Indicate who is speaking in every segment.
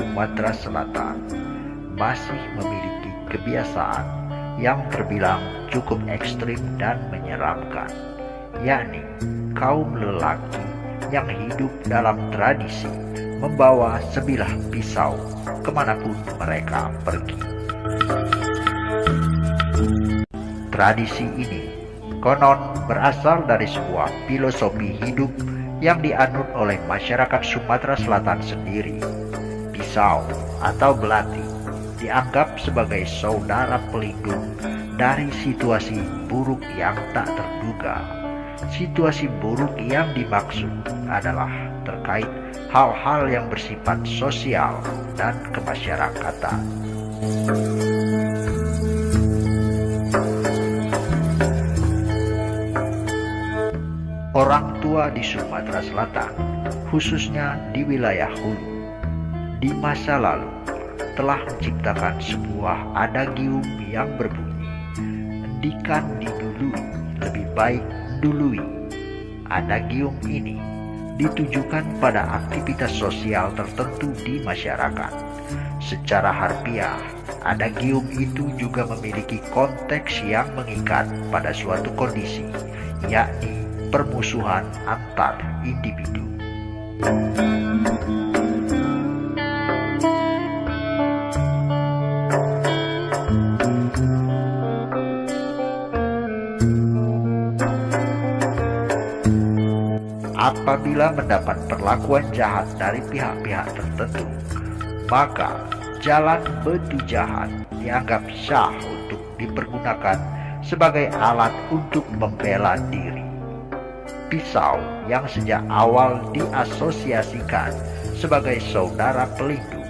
Speaker 1: Sumatera Selatan masih memiliki kebiasaan yang terbilang cukup ekstrim dan menyeramkan, yakni kaum lelaki yang hidup dalam tradisi membawa sebilah pisau kemanapun mereka pergi. Tradisi ini konon berasal dari sebuah filosofi hidup yang dianut oleh masyarakat Sumatera Selatan sendiri. Pisau atau belati dianggap sebagai saudara pelindung dari situasi buruk yang tak terduga. Situasi buruk yang dimaksud adalah terkait hal-hal yang bersifat sosial dan kemasyarakatan. Orang tua di Sumatera Selatan, khususnya di wilayah Hulu, di masa lalu telah menciptakan sebuah adagium yang berbunyi, "Endikan didului, lebih baik dului." Adagium ini ditujukan pada aktivitas sosial tertentu di masyarakat. Secara harfiah, adagium itu juga memiliki konteks yang mengikat pada suatu kondisi, yakni permusuhan antar individu. Apabila mendapat perlakuan jahat dari pihak-pihak tertentu, maka jalan betu jahat dianggap sah untuk dipergunakan sebagai alat untuk membela diri. Pisau yang sejak awal diasosiasikan sebagai saudara pelindung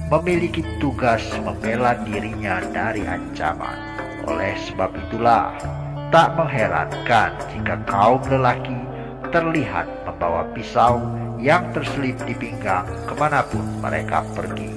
Speaker 1: memiliki tugas membela dirinya dari ancaman. Oleh sebab itulah, tak mengherankan jika kaum lelaki terlihat membawa pisau yang terselip di pinggang kemanapun mereka pergi.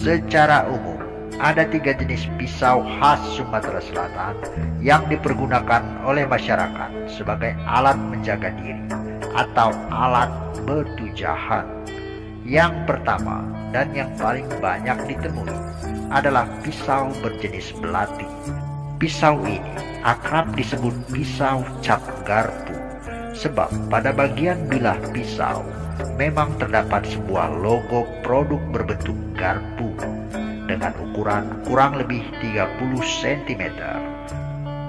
Speaker 1: Secara umum, ada 3 jenis pisau khas Sumatera Selatan yang dipergunakan oleh masyarakat sebagai alat menjaga diri atau alat betu jahat. Yang pertama dan yang paling banyak ditemui adalah pisau berjenis belati. Pisau ini akrab disebut pisau cap garpu, sebab pada bagian bilah pisau memang terdapat sebuah logo produk berbentuk garpu dengan ukuran kurang lebih 30 cm.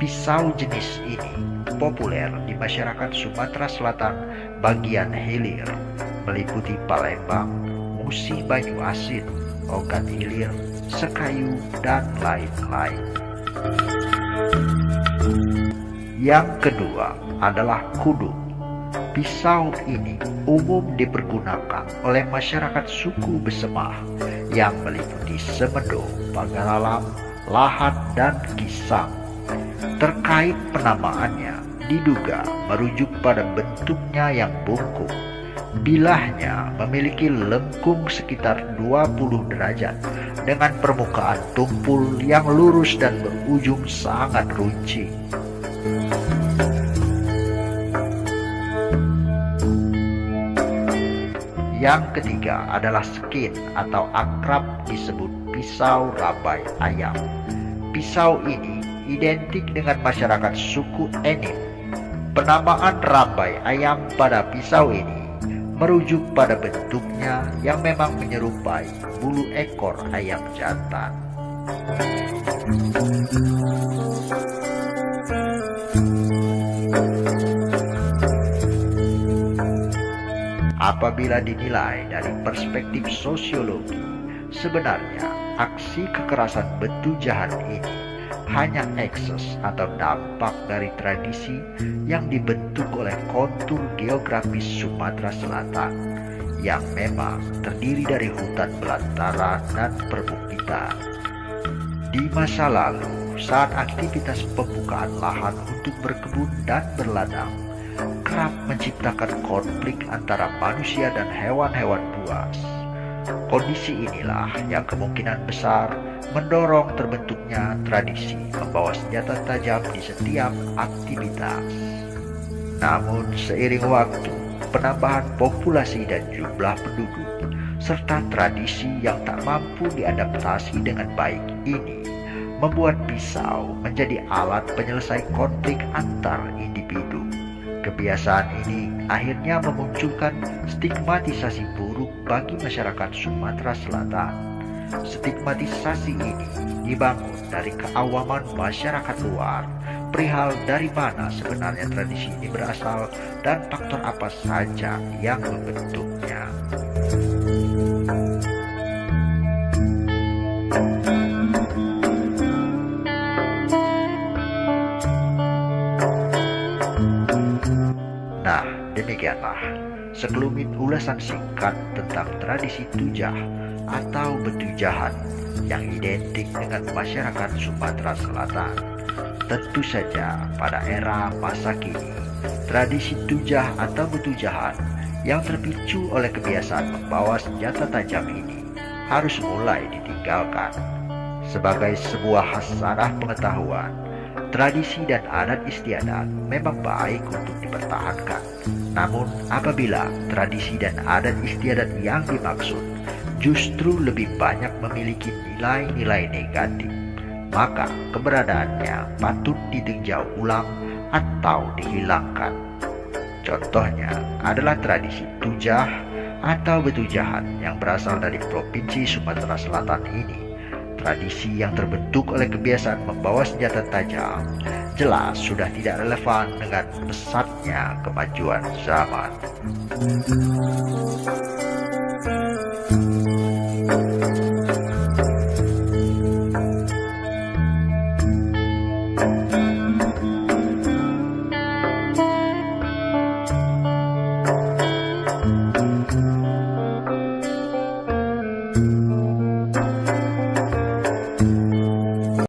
Speaker 1: Pisau jenis ini populer di masyarakat Sumatera Selatan bagian hilir, meliputi Palembang, Musi Banyuasin, Ogan Ilir, Sekayu, dan lain-lain. Yang kedua adalah kudung. Pisau ini umum dipergunakan oleh masyarakat suku Besemah yang meliputi Semendo, Pagaralam, Lahat, dan Kisang. Terkait penamaannya, diduga merujuk pada bentuknya yang bungkuk. Bilahnya memiliki lengkung sekitar 20 derajat dengan permukaan tumpul yang lurus dan berujung sangat runcing. Yang ketiga adalah skin atau akrab disebut pisau rabai ayam. Pisau ini identik dengan masyarakat suku Enim. Penamaan rabai ayam pada pisau ini merujuk pada bentuknya yang memang menyerupai bulu ekor ayam jantan. Apabila dinilai dari perspektif sosiologi, sebenarnya aksi kekerasan betu jahat ini hanya ekses atau dampak dari tradisi yang dibentuk oleh kontur geografis Sumatera Selatan yang memang terdiri dari hutan belantara dan perbukitan. Di masa lalu, saat aktivitas pembukaan lahan untuk berkebun dan berladang kerap menciptakan konflik antara manusia dan hewan-hewan buas. Kondisi inilah yang kemungkinan besar mendorong terbentuknya tradisi membawa senjata tajam di setiap aktivitas. Namun seiring waktu, penambahan populasi dan jumlah penduduk, serta tradisi yang tak mampu diadaptasi dengan baik ini, membuat pisau menjadi alat penyelesai konflik antar individu. Kebiasaan ini akhirnya memunculkan stigmatisasi buruk bagi masyarakat Sumatera Selatan. Stigmatisasi ini dibangun dari keawaman masyarakat luar perihal dari mana sebenarnya tradisi ini berasal dan faktor apa saja yang membentuknya. Nah, demikianlah sekelumit ulasan singkat tentang tradisi tujah atau betujahan yang identik dengan masyarakat Sumatera Selatan. Tentu saja pada era masa kini, tradisi tujah atau betujahan yang terpicu oleh kebiasaan membawa senjata tajam ini harus mulai ditinggalkan. Sebagai sebuah hasanah pengetahuan, tradisi dan adat istiadat memang baik untuk dipertahankan. Namun apabila tradisi dan adat istiadat yang dimaksud justru lebih banyak memiliki nilai-nilai negatif, maka keberadaannya patut ditinjau ulang atau dihilangkan. Contohnya adalah tradisi tujah atau betujahan yang berasal dari Provinsi Sumatera Selatan ini. Tradisi yang terbentuk oleh kebiasaan membawa senjata tajam jelas sudah tidak relevan dengan pesatnya kemajuan zaman.